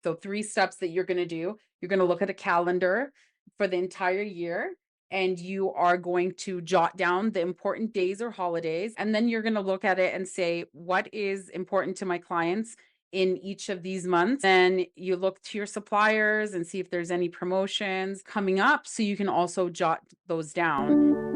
So, 3 steps that you're gonna do. You're gonna look at a calendar for the entire year, and you are going to jot down the important days or holidays, and then you're gonna look at it and say, "What is important to my clients in each of these months?" Then you look to your suppliers and see if there's any promotions coming up, so you can also jot those down.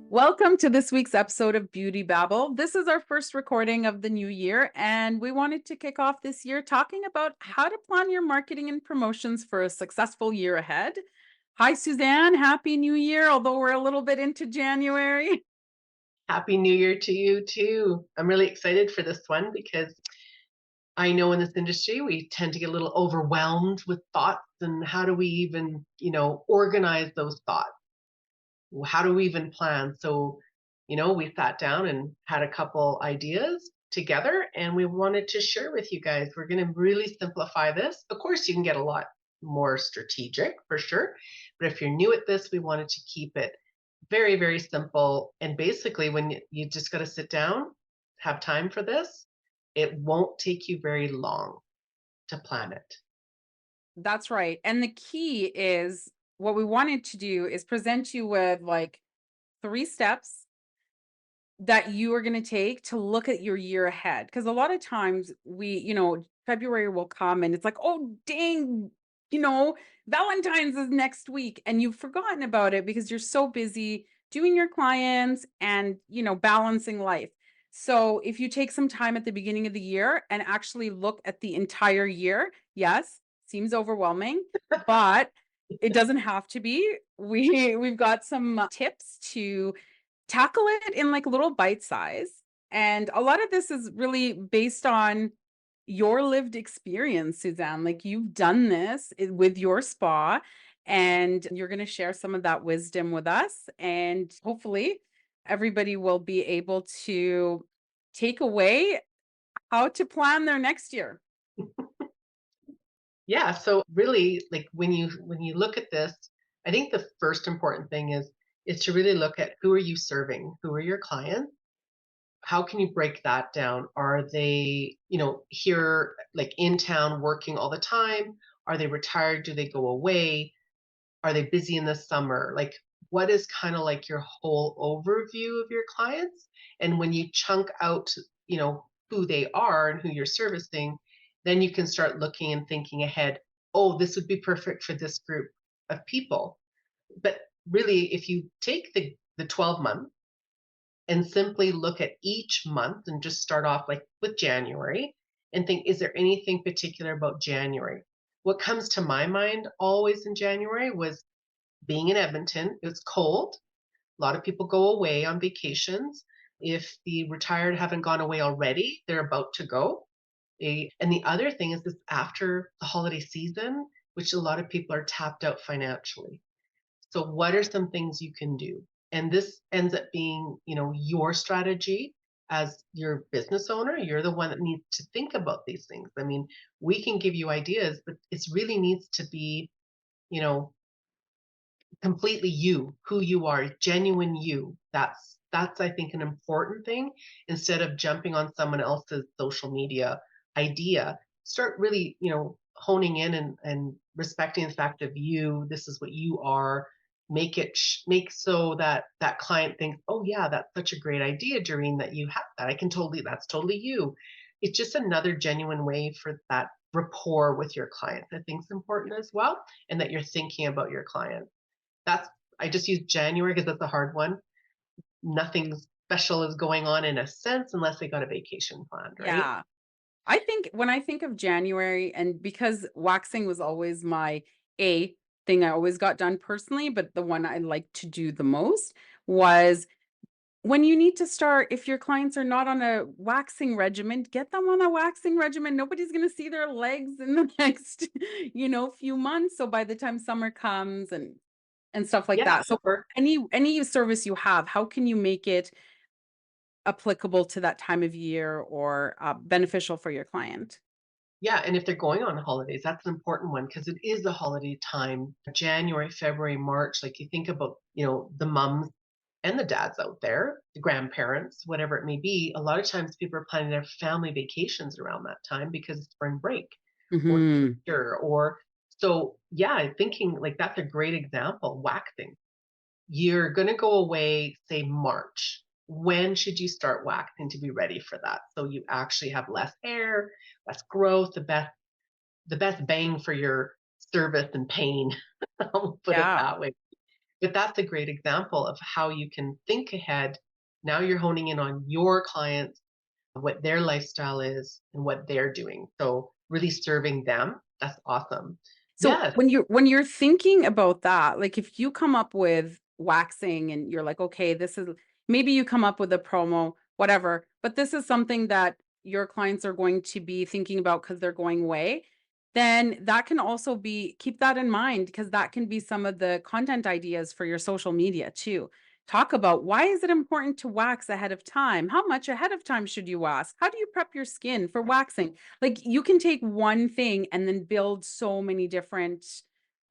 Welcome to this week's episode of Beauty Babble. This is our first recording of the new year, and we wanted to kick off this year talking about how to plan your marketing and promotions for a successful year ahead. Hi, Suzanne. Happy New Year, although we're a little bit into January. Happy New Year to you too. I'm really excited for this one because I know in this industry we tend to get a little overwhelmed with thoughts and how do we even, organize those thoughts? How do we even plan? So, we sat down and had a couple ideas together and we wanted to share with you guys. We're going to really simplify this. Of course, you can get a lot more strategic for sure. But if you're new at this, we wanted to keep it very, very simple. And basically, when you just got to sit down, have time for this, it won't take you very long to plan it. That's right. And the key is what we wanted to do is present you with like 3 steps that you are gonna take to look at your year ahead. Because a lot of times February will come and it's like, "Oh, dang, you know, Valentine's is next week," and you've forgotten about it because you're so busy doing your clients and, balancing life. So, if you take some time at the beginning of the year and actually look at the entire year, yes, seems overwhelming, but it doesn't have to be. We've got some tips to tackle it in like little bite size. And a lot of this is really based on your lived experience, Suzanne. Like you've done this with your spa, and you're going to share some of that wisdom with us. And hopefully, everybody will be able to take away how to plan their next year. Yeah, so really like when you look at this, I think the first important thing is to really look at who are you serving? Who are your clients? How can you break that down? Are they, here like in town working all the time? Are they retired? Do they go away? Are they busy in the summer? Like what is kind of like your whole overview of your clients? And when you chunk out, who they are and who you're servicing, then you can start looking and thinking ahead, oh, this would be perfect for this group of people. But really, if you take the 12 months and simply look at each month and just start off like with January and think, is there anything particular about January? What comes to my mind always in January was being in Edmonton. It's cold. A lot of people go away on vacations. If the retired haven't gone away already, they're about to go. And the other thing is this after the holiday season, which a lot of people are tapped out financially. So what are some things you can do? And this ends up being, your strategy as your business owner. You're the one that needs to think about these things. I mean, we can give you ideas, but it really needs to be, you know, completely you, who you are, genuine you. That's I think an important thing instead of jumping on someone else's social media idea. Start really, honing in and respecting the fact of you. This is what you are. Make so that that client thinks, oh yeah, that's such a great idea, Doreen, that you have that. That's totally you. It's just another genuine way for that rapport with your client. I think is important as well, and that you're thinking about your client. That's I just use January because that's a hard one. Nothing special is going on in a sense unless they got a vacation planned, right? Yeah. I think when I think of January, and because waxing was always my A thing I always got done personally, but the one I like to do the most was when you need to start, if your clients are not on a waxing regimen, get them on a waxing regimen. Nobody's going to see their legs in the next, few months. So by the time summer comes and stuff like Yeah, that. So or any service you have, how can you make it applicable to that time of year or beneficial for your client? yeah, and if they're going on holidays, that's an important one because it is a holiday time. January, February, March, like you think about, the mums and the dads out there, the grandparents, whatever it may be, a lot of times people are planning their family vacations around that time because it's spring break or Hmm. Easter or so yeah, I'm thinking like that's a great example, waxing. You're going to go away, say March. When should you start waxing to be ready for that? So you actually have less hair, less growth, the best bang for your service and pain. I'll put it Yeah. that way. But that's a great example of how you can think ahead. Now you're honing in on your clients, what their lifestyle is, and what they're doing. So really serving them. That's awesome. So Yes, when you're thinking about that, like if you come up with waxing and you're like, okay, this is maybe you come up with a promo, whatever, but this is something that your clients are going to be thinking about because they're going away, then that can also be keep that in mind because that can be some of the content ideas for your social media too. Talk about why is it important to wax ahead of time? How much ahead of time should you wax? How do you prep your skin for waxing? Like, you can take one thing and then build so many different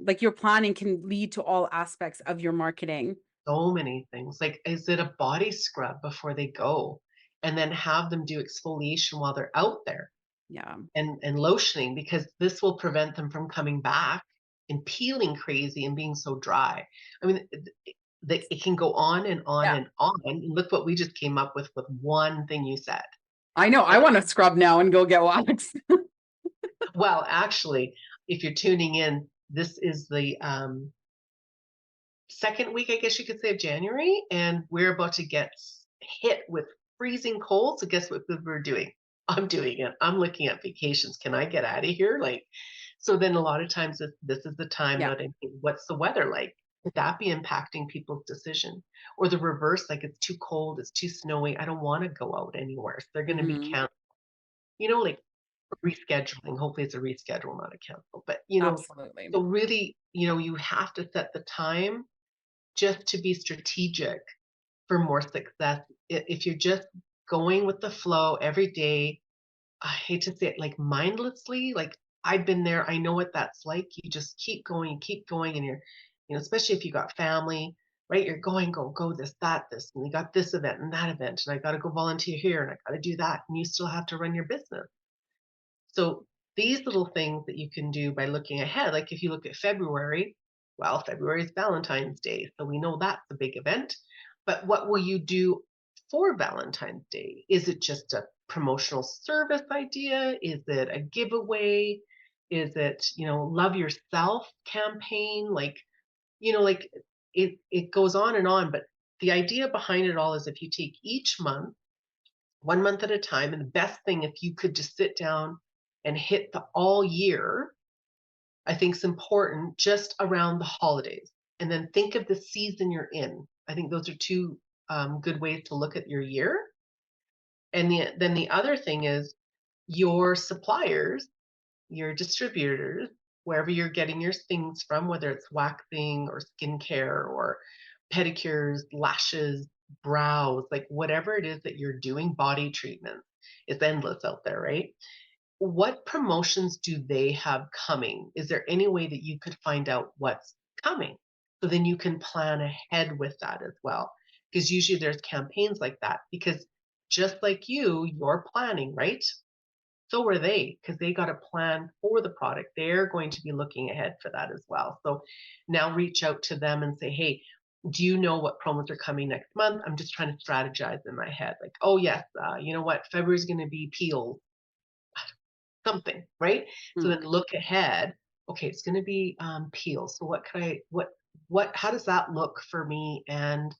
like, your planning can lead to all aspects of your marketing. so many things. Like, is it a body scrub before they go? And then have them do exfoliation while they're out there Yeah. and lotioning because this will prevent them from coming back and peeling crazy and being so dry. I mean, it can go on and on Yeah. and on. And look what we just came up with one thing you said. I know, I wanna scrub now and go get waxed. Well, actually, if you're tuning in, this is the second week, I guess you could say, of January, and we're about to get hit with freezing cold. So guess what we're doing? I'm doing it. I'm looking at vacations. Can I get out of here? Like, so then a lot of times this is the time Yeah. that I think, what's the weather like? Could that be impacting people's decision? Or the reverse, like it's too cold, it's too snowy. I don't want to go out anywhere. So they're going to be Mhm. like rescheduling. Hopefully it's a reschedule, not a cancel. But Absolutely. so really, you have to set the time just to be strategic for more success. If you're just going with the flow every day, I hate to say it, like mindlessly, like I've been there, I know what that's like. You just keep going, and especially if you got family, right? You're going, go, this, that, this, and you got this event and that event, and I got to go volunteer here, and I got to do that, and you still have to run your business. So these little things that you can do by looking ahead, like if you look at February, well, February is Valentine's Day, so we know that's a big event. But what will you do for Valentine's Day? Is it just a promotional service idea? Is it a giveaway? Is it, love yourself campaign? Like it goes on and on, but the idea behind it all is if you take each month 1 month at a time. And the best thing, if you could just sit down and hit the all year, I think is important just around the holidays. And then think of the season you're in. I think those are two good ways to look at your year. And then the other thing is your suppliers, your distributors, wherever you're getting your things from, whether it's waxing or skincare or pedicures, lashes, brows, like whatever it is that you're doing, body treatments. It's endless out there, right? What promotions do they have coming? Is there any way that you could find out what's coming? So then you can plan ahead with that as well. Because usually there's campaigns like that. Because just like you're planning, right? So are they, because they got a plan for the product. They're going to be looking ahead for that as well. So now reach out to them and say, hey, do you know what promos are coming next month? I'm just trying to strategize in my head. Like, oh, yes, you know what? February is going to be peels, something, right? So then Mhm. look ahead. Okay, it's going to be peels. So what could how does that look for me? And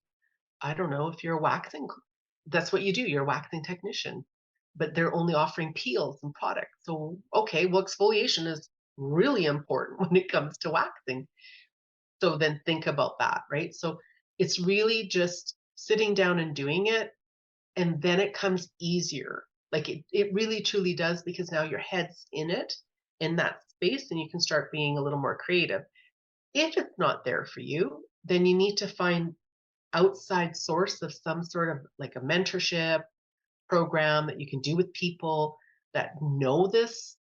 I don't know if you're a waxing, that's what you do. You're a waxing technician, but they're only offering peels and products. So, okay, well, exfoliation is really important when it comes to waxing. So then think about that, right? So it's really just sitting down and doing it, and then it comes easier. Like it really truly does because now your head's in that space, and you can start being a little more creative. If it's not there for you, then you need to find outside source of some sort of like a mentorship program that you can do with people that know this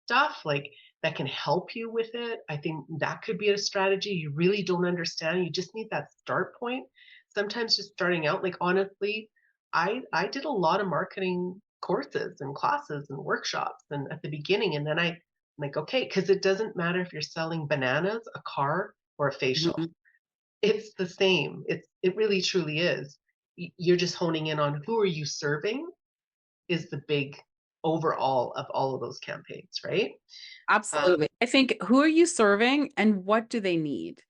stuff, like that can help you with it. I think that could be a strategy. You really don't understand. You just need that start point. sometimes just starting out, like, honestly, I did a lot of marketing courses and classes and workshops and at the beginning, and then I'm like, "Okay," because it doesn't matter if you're selling bananas, a car, or a facial. Mhm. It's the same. It really truly is. You're just honing in on who are you serving is the big overall of all of those campaigns, right? Um, Absolutely. I think who are you serving and what do they need?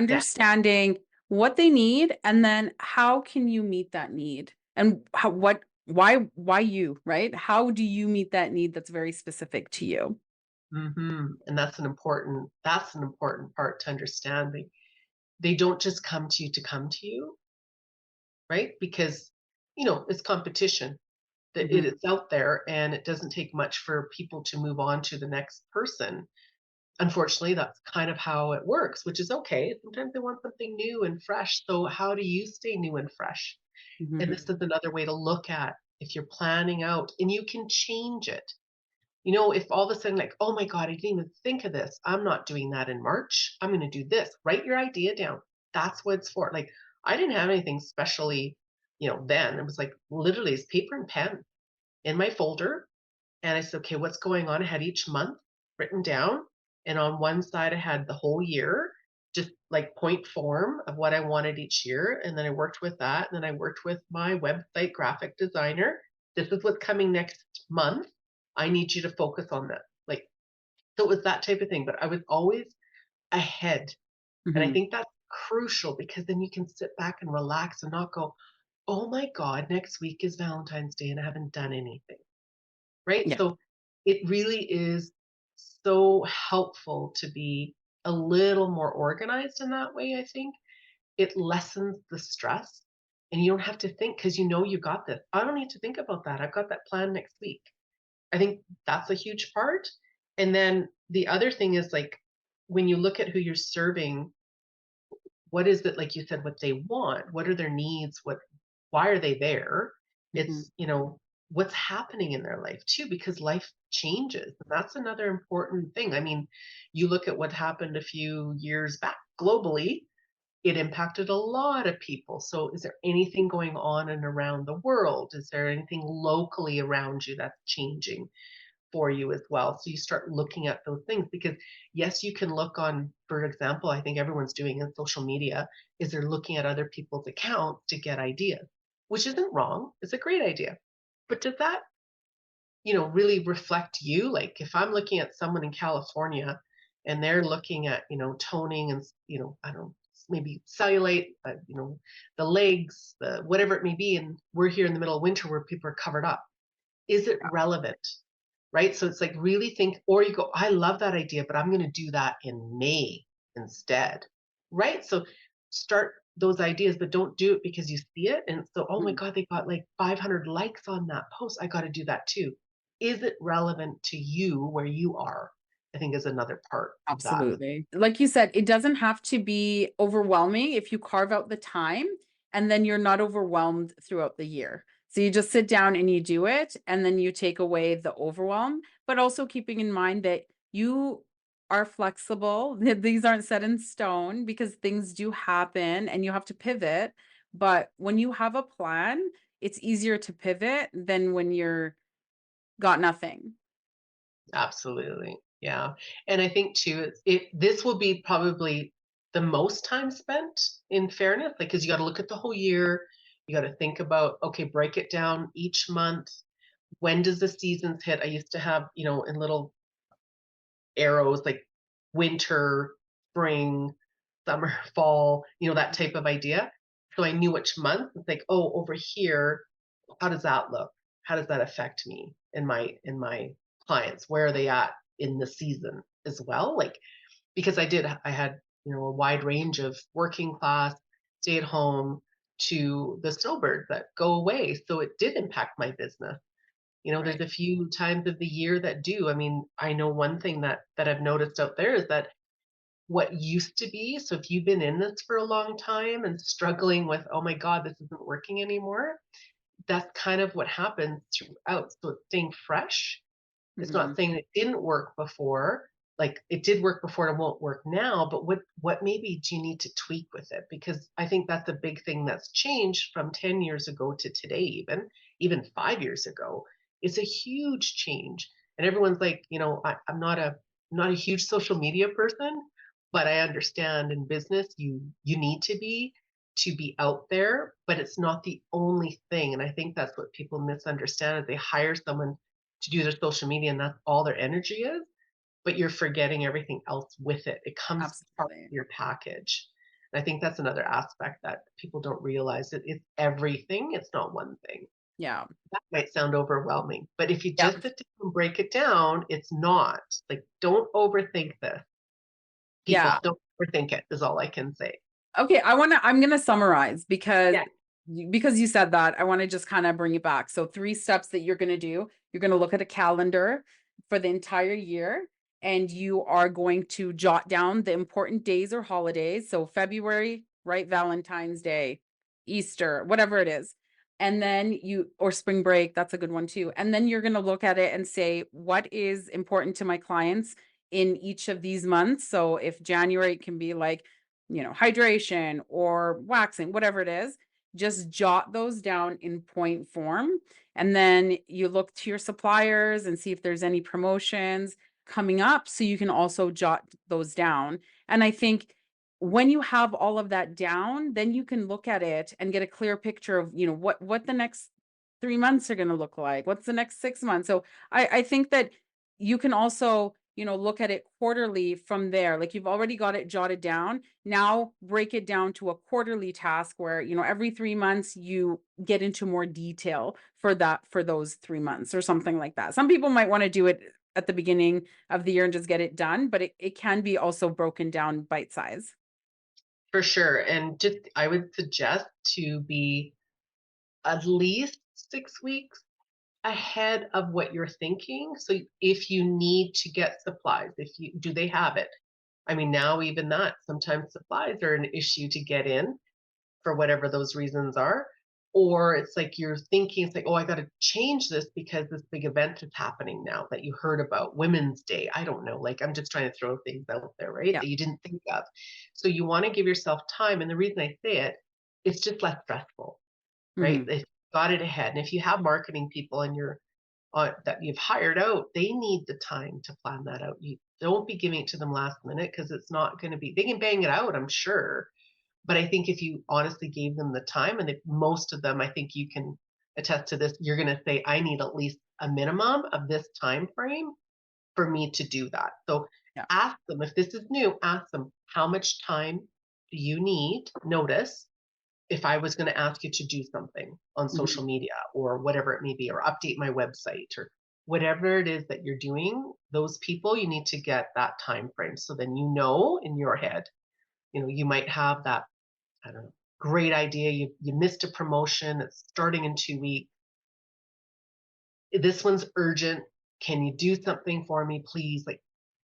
yes. Understanding what they need and then how can you meet that need? And how what why you, right? How do you meet that need that's very specific to you? And that's an important part to understand. They don't just come to come to you, right? Because, it's competition. That Mhm. it's out there and it doesn't take much for people to move on to the next person. Unfortunately, that's kind of how it works, which is okay. Sometimes they want something new and fresh. So how do you stay new and fresh? And Mhm. this is another way to look at if you're planning out and you can change it. If all of a sudden, like, oh my God, I didn't even think of this. I'm not doing that in March. I'm going to do this. Write your idea down. That's what it's for. Like, I didn't have anything specially, then. It was like literally it's paper and pen in my folder. And I said, okay, what's going on? I had each month written down. And on one side, I had the whole year, just like point form of what I wanted each year. And then I worked with that. And then I worked with my website graphic designer. This is what's coming next month. I need you to focus on this. Like, so it was that type of thing. But I was always ahead. And I Mhm. think that's crucial because then you can sit back and relax and not go, oh my God, next week is Valentine's Day and I haven't done anything. Right? Yeah, So it really is so helpful to be a little more organized in that way, I think. It lessens the stress and you don't have to think because you got this. I don't need to think about that. I've got that plan next week. I think that's a huge part. And then the other thing is like when you look at who you're serving, what is it like you said what they want? What are their needs? Why are they there? mhm. It's what's happening in their life too, because life changes. And that's another important thing. I mean, you look at what happened a few years back globally, it impacted a lot of people. So, is there anything going on and around the world? Is there anything locally around you that's changing? For you as well. So you start looking at those things because yes, you can look on, for example, I think everyone's doing in social media is they're looking at other people's accounts to get ideas, which isn't wrong. It's a great idea. But does that, really reflect you? Like if I'm looking at someone in California and they're looking at, toning and, I don't know, maybe cellulite, the legs, the whatever it may be, and we're here in the middle of winter where people are covered up. Is it relevant? Right? So it's like really think, or you go, I love that idea, but I'm going to do that in May instead. Right? So start those ideas, but don't do it because you see it. And so, oh my Mhm. God, they got like 500 likes on that post. I got to do that too. Is it relevant to you where you are? I think is another part of that. Absolutely. Like you said, it doesn't have to be overwhelming if you carve out the time and then you're not overwhelmed throughout the year. So you just sit down and you do it and then you take away the overwhelm, but also keeping in mind that you are flexible. These aren't set in stone because things do happen and you have to pivot. But when you have a plan, it's easier to pivot than when you're got nothing. Absolutely. Yeah. And I think too, this will be probably the most time spent in fairness, like, because you got to look at the whole year. You got to think about, okay, break it down each month. When does the seasons hit? I used to have, in little arrows like winter, spring, summer, fall, that type of idea. So I knew which month. It's like, oh, over here, how does that look? How does that affect me in my clients? Where are they at in the season as well? Like because I had a wide range of working class, stay at home to the snowbirds that go away. So it did impact my business. There's Right. a few times of the year that do. I mean, I know one thing that I've noticed out there is that what used to be, so if you've been in this for a long time and struggling with, oh my God, this isn't working anymore, that's kind of what happens throughout. So it's staying fresh. It's not Mhm. saying it didn't work before, like it did work before, it won't work now, but what maybe do you need to tweak with it? Because I think that's a big thing that's changed from 10 years ago to today, even 5 years ago. It's a huge change. And everyone's like, I'm not a huge social media person, but I understand in business you need to be out there, but it's not the only thing. And I think that's what people misunderstand is they hire someone to do their social media and that's all their energy is, but you're forgetting everything else with it. It comes part of Absolutely. your package. And I think that's another aspect that people don't realize that it's everything. It's not one thing. Yeah. That might sound overwhelming, but if you Yeah. just sit down and break it down, it's not. Like, don't overthink this. Yeah. People don't overthink it, is all I can say. Okay, I'm gonna summarize Yeah. because you said that, I want to just kind of bring it back. So three steps that you're gonna do. You're gonna look at a calendar for the entire year, and you are going to jot down the important days or holidays. So February, right? Valentine's Day, Easter, whatever it is. And then or spring break, that's a good one too. And then you're gonna look at it and say, what is important to my clients in each of these months? So if January can be like, hydration or waxing, whatever it is, just jot those down in point form. And then you look to your suppliers and see if there's any promotions coming up. So you can also jot those down. And I think when you have all of that down, then you can look at it and get a clear picture of, what the next 3 months are going to look like. What's the next 6 months? So I think that you can also, look at it quarterly from there. Like you've already got it jotted down. Now break it down to a quarterly task where, every 3 months you get into more detail for those 3 months or something like that. Some people might want to do it at the beginning of the year and just get it done, but it can be also broken down bite size. For sure. And just I would suggest to be at least 6 weeks ahead of what you're thinking. So if you need to get supplies, if you do they have it? I mean, now even that, sometimes supplies are an issue to get in for whatever those reasons are. Or it's like you're thinking, it's like, oh, I got to change this because this big event is happening now that you heard about, Women's Day. I don't know. Like, I'm just trying to throw things out there, right? Yeah. That you didn't think of. So you want to give yourself time. And the reason I say it, it's just less stressful, right? Mhm. If you got it ahead. And if you have marketing people and you're that you've hired out, they need the time to plan that out. You don't be giving it to them last minute because it's not going to be, they can bang it out, I'm sure. But I think if you honestly gave them the time, and if most of them, I think you can attest to this, you're going to say, I need at least a minimum of this time frame for me to do that. So Yeah. ask them if this is new, ask them, how much time do you need notice if I was going to ask you to do something on Mhm. social media or whatever it may be, or update my website or whatever it is that you're doing, those people, you need to get that time frame. So then you know in your head, you might have that, I don't know, great idea. You missed a promotion. It's starting in 2 weeks. This one's urgent. Can you do something for me, please? Like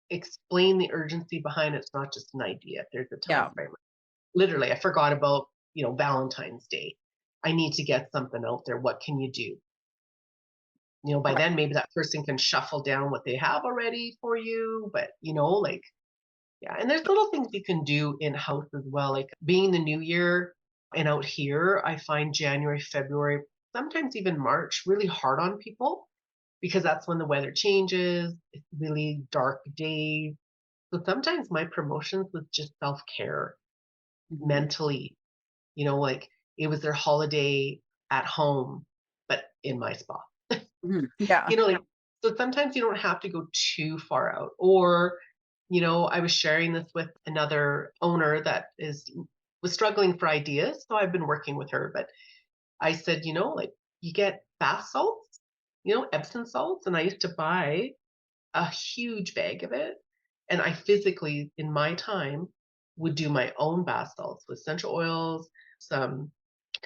explain the urgency behind it. It's not just an idea. There's a time Yeah. frame. Literally, I forgot about, Valentine's Day. I need to get something out there. What can you do? By Right. then maybe that person can shuffle down what they have already for you. But like, yeah, and there's little things you can do in house as well. Like being the new year and out here, I find January, February, sometimes even March really hard on people because that's when the weather changes. It's really dark days. So sometimes my promotions was just self care Mhm. mentally, like it was their holiday at home, but in my spa. Mhm. Yeah. Like, so sometimes you don't have to go too far out. Or, I was sharing this with another owner that was struggling for ideas. So I've been working with her, but I said, like you get bath salts, Epsom salts. And I used to buy a huge bag of it. And I physically, in my time, would do my own bath salts with essential oils, some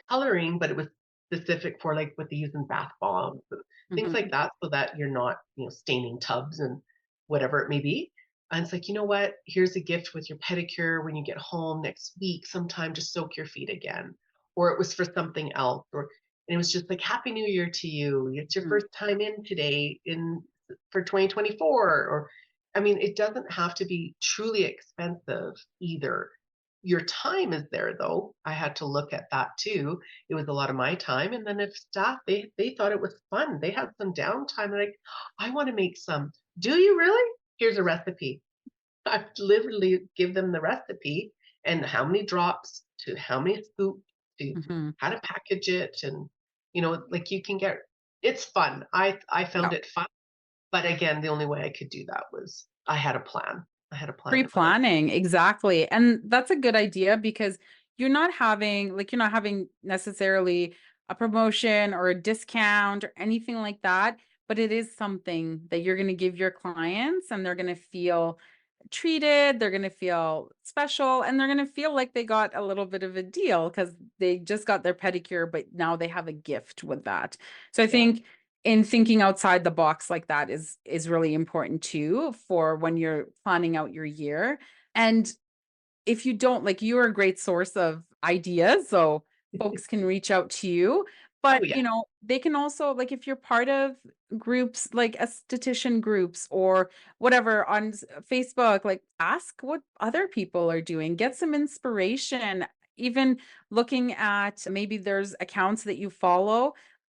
coloring, but it was specific for like what they use in bath bombs and things like Mhm. that, so that you're not, staining tubs and whatever it may be. And it's like, you know what? Here's a gift with your pedicure when you get home next week, sometime to soak your feet again. Or it was for something else. And it was just like, Happy New Year to you. It's your Mhm. first time in today in for 2024. Or I mean, it doesn't have to be truly expensive either. Your time is there though. I had to look at that too. It was a lot of my time. And then if staff, they thought it was fun. They had some downtime. Like, I want to make some. Do you really? Here's a recipe. I literally give them the recipe and how many drops to how many scoops to Mhm. how to package it. And like you can get it's fun. I found Yeah. it fun. But again, the only way I could do that was I had a plan. I had a plan of what I Pre-planning, exactly. And that's a good idea because you're not having necessarily a promotion or a discount or anything like that, but it is something that you're going to give your clients and they're going to feel treated, they're going to feel special, and they're going to feel like they got a little bit of a deal because they just got their pedicure, but now they have a gift with that. So I yeah. think in thinking outside the box like that is really important too for when you're planning out your year. And if you don't, like, you're a great source of ideas, so folks can reach out to you. Oh But yeah. they can also, like, if you're part of groups like esthetician groups or whatever on Facebook, like, ask what other people are doing, get some inspiration. Even looking at, maybe there's accounts that you follow,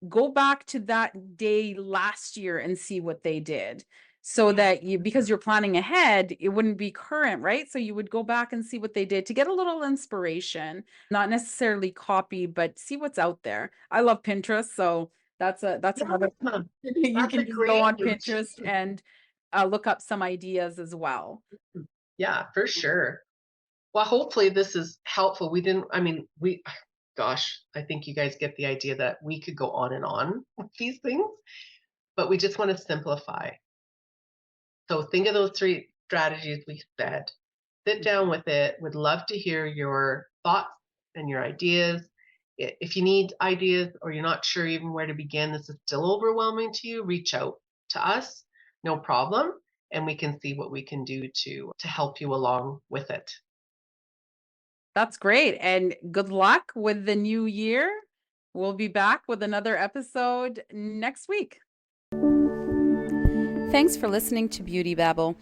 go back to that day last year and see what they did, so Yeah. that because you're planning ahead, it wouldn't be current, right? So you would go back and see what they did to get a little inspiration, not necessarily copy, but see what's out there. I love Pinterest, so that's Yeah. another you That's a can just go great on one Pinterest too. and look up some ideas as well. Yeah, for sure. Well, hopefully this is helpful. We didn't, I mean, gosh, I think you guys get the idea that we could go on and on with these things, but we just want to simplify. So think of those three strategies we said. Sit down with it. Would love to hear your thoughts and your ideas. If you need ideas or you're not sure even where to begin, this is still overwhelming to you, reach out to us. No problem. And we can see what we can do to help you along with it. That's great, and good luck with the new year. We'll be back with another episode next week. Thanks for listening to Beauty Babble.